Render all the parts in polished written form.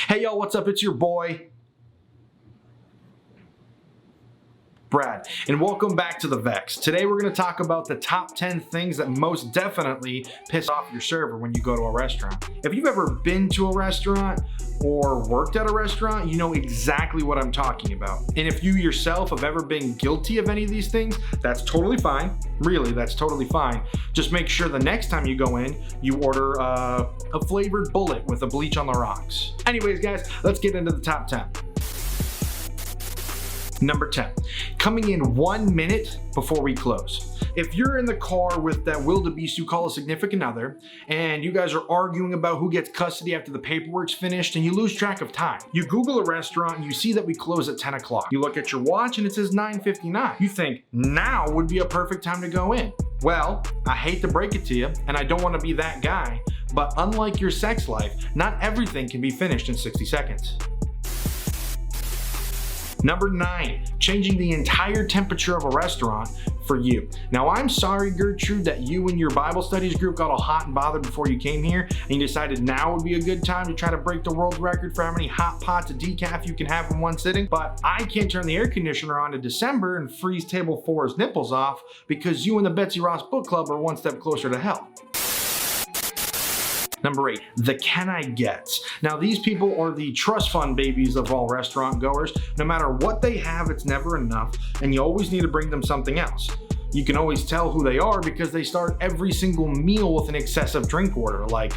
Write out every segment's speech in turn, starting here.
Hey y'all, what's up? It's your boy, Brad, and welcome back to the Vex. Today we're going to talk about the top 10 things that most definitely piss off your server when you go to a restaurant. If you've ever been to a restaurant or worked at a restaurant, you know exactly what I'm talking about. And if you yourself have ever been guilty of any of these things, that's totally fine. Really, that's totally fine. Just make sure the next time you go in, you order a flavored bullet with a bleach on the rocks. Anyways, guys, let's get into the top 10. Number 10, coming in 1 minute before we close. If you're in the car with that wildebeest you call a significant other, and you guys are arguing about who gets custody after the paperwork's finished and you lose track of time, you Google a restaurant and you see that we close at 10 o'clock. You look at your watch and it says 9:59. You think now would be a perfect time to go in. Well, I hate to break it to you, and I don't want to be that guy, but unlike your sex life, not everything can be finished in 60 seconds. Number 9, changing the entire temperature of a restaurant for you. Now, I'm sorry, Gertrude, that you and your Bible studies group got all hot and bothered before you came here, and you decided now would be a good time to try to break the world record for how many hot pots of decaf you can have in one sitting. But I can't turn the air conditioner on in December and freeze table 4's nipples off because you and the Betsy Ross Book Club are one step closer to hell. Number 8, the can I gets. Now, these people are the trust fund babies of all restaurant goers. No matter what they have, it's never enough, and you always need to bring them something else. You can always tell who they are because they start every single meal with an excessive drink order, like,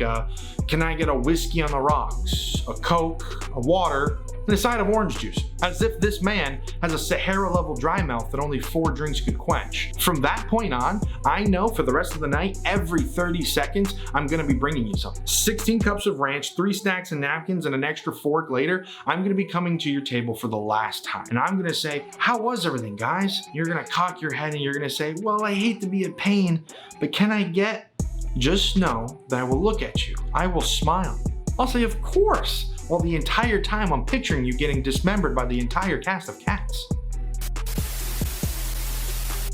can I get a whiskey on the rocks, a Coke, a water, and a side of orange juice, as if this man has a Sahara-level dry mouth that only 4 drinks could quench. From that point on, I know for the rest of the night, every 30 seconds, I'm gonna be bringing you something. 16 cups of ranch, 3 stacks of napkins, and an extra fork later, I'm gonna be coming to your table for the last time. And I'm gonna say, how was everything, guys? You're gonna cock your head and you're gonna say, well, I hate to be a pain, but can I get? Just know that I will look at you. I will smile. I'll say, of course. While the entire time I'm picturing you getting dismembered by the entire cast of Cats.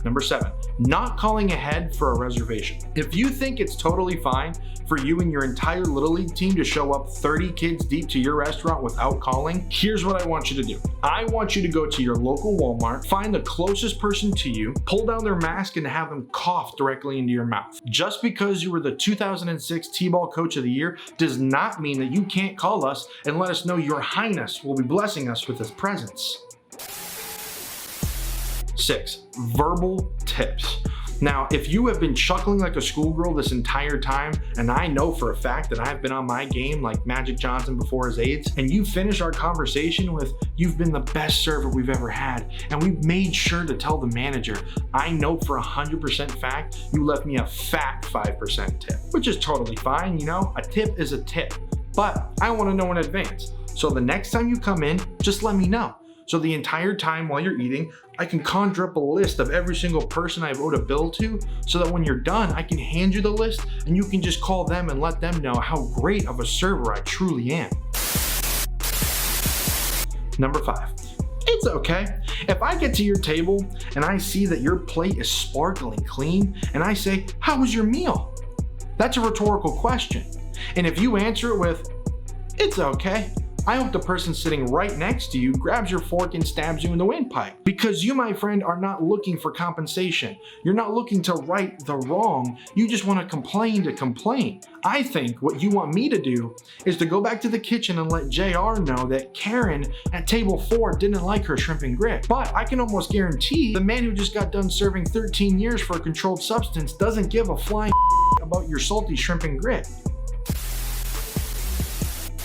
Number 7, not calling ahead for a reservation. If you think it's totally fine for you and your entire Little League team to show up 30 kids deep to your restaurant without calling, here's what I want you to do. I want you to go to your local Walmart, find the closest person to you, pull down their mask and have them cough directly into your mouth. Just because you were the 2006 T-Ball Coach of the Year does not mean that you can't call us and let us know your highness will be blessing us with his presence. 6, verbal tips. Now, if you have been chuckling like a schoolgirl this entire time, and I know for a fact that I've been on my game like Magic Johnson before his AIDS, and you finish our conversation with, you've been the best server we've ever had, and we've made sure to tell the manager, I know for 100% fact you left me a fat 5% tip, which is totally fine, you know, a tip is a tip, but I want to know in advance. So the next time you come in, just let me know. So the entire time while you're eating, I can conjure up a list of every single person I've owed a bill to, so that when you're done, I can hand you the list and you can just call them and let them know how great of a server I truly am. Number 5, it's okay. If I get to your table and I see that your plate is sparkling clean and I say, how was your meal? That's a rhetorical question. And if you answer it with, it's okay, I hope the person sitting right next to you grabs your fork and stabs you in the windpipe. Because you, my friend, are not looking for compensation. You're not looking to right the wrong. You just want to complain. I think what you want me to do is to go back to the kitchen and let JR know that Karen at table 4 didn't like her shrimp and grit. But I can almost guarantee the man who just got done serving 13 years for a controlled substance doesn't give a flying about your salty shrimp and grit.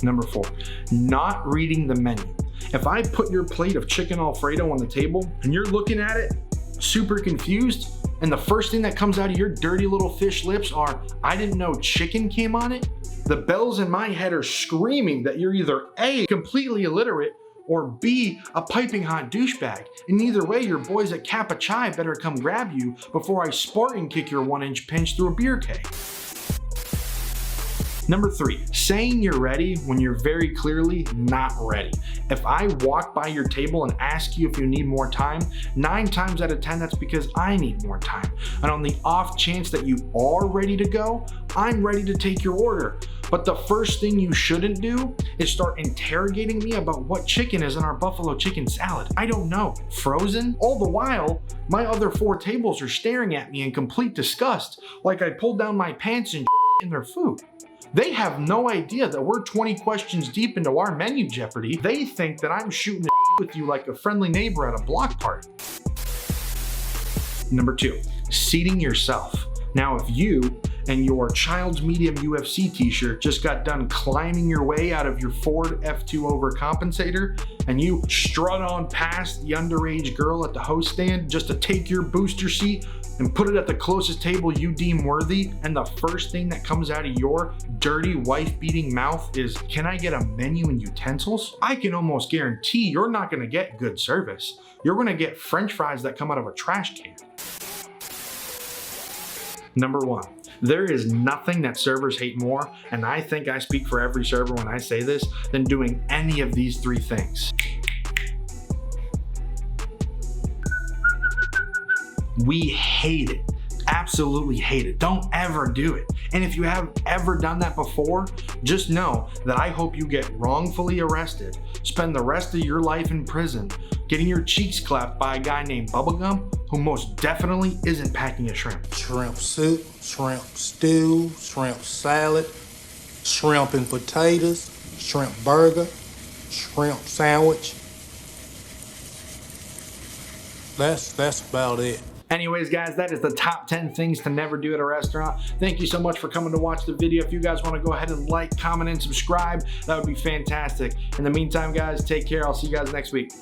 Number 4, not reading the menu. If I put your plate of chicken Alfredo on the table and you're looking at it super confused, and the first thing that comes out of your dirty little fish lips are, I didn't know chicken came on it, the bells in my head are screaming that you're either A, completely illiterate, or B, a piping hot douchebag. And either way, your boys at Kappa Chai better come grab you before I Spartan kick your 1-inch pinch through a beer keg. Number 3, saying you're ready when you're very clearly not ready. If I walk by your table and ask you if you need more time, 9 times out of 10 that's because I need more time. And on the off chance that you are ready to go, I'm ready to take your order. But the first thing you shouldn't do is start interrogating me about what chicken is in our buffalo chicken salad. I don't know. Frozen? All the while, my other 4 tables are staring at me in complete disgust, like I pulled down my pants and in their food. They have no idea that we're 20 questions deep into our menu jeopardy. They think that I'm shooting with you like a friendly neighbor at a block party. Number 2, seating yourself. Now, if you and your child's medium UFC t-shirt just got done climbing your way out of your Ford F2 overcompensator and you strut on past the underage girl at the host stand just to take your booster seat and put it at the closest table you deem worthy, and the first thing that comes out of your dirty wife-beating mouth is, "Can I get a menu and utensils?" I can almost guarantee you're not gonna get good service. You're gonna get French fries that come out of a trash can. Number 1, there is nothing that servers hate more, and I think I speak for every server when I say this, than doing any of these 3 things. We hate it. Absolutely hate it. Don't ever do it. And if you have ever done that before, just know that I hope you get wrongfully arrested, spend the rest of your life in prison, getting your cheeks clapped by a guy named Bubblegum, who most definitely isn't packing a shrimp. Shrimp soup, shrimp stew, shrimp salad, shrimp and potatoes, shrimp burger, shrimp sandwich. That's about it. Anyways, guys, that is the top 10 things to never do at a restaurant. Thank you so much for coming to watch the video. If you guys want to go ahead and like, comment, and subscribe, that would be fantastic. In the meantime, guys, take care. I'll see you guys next week.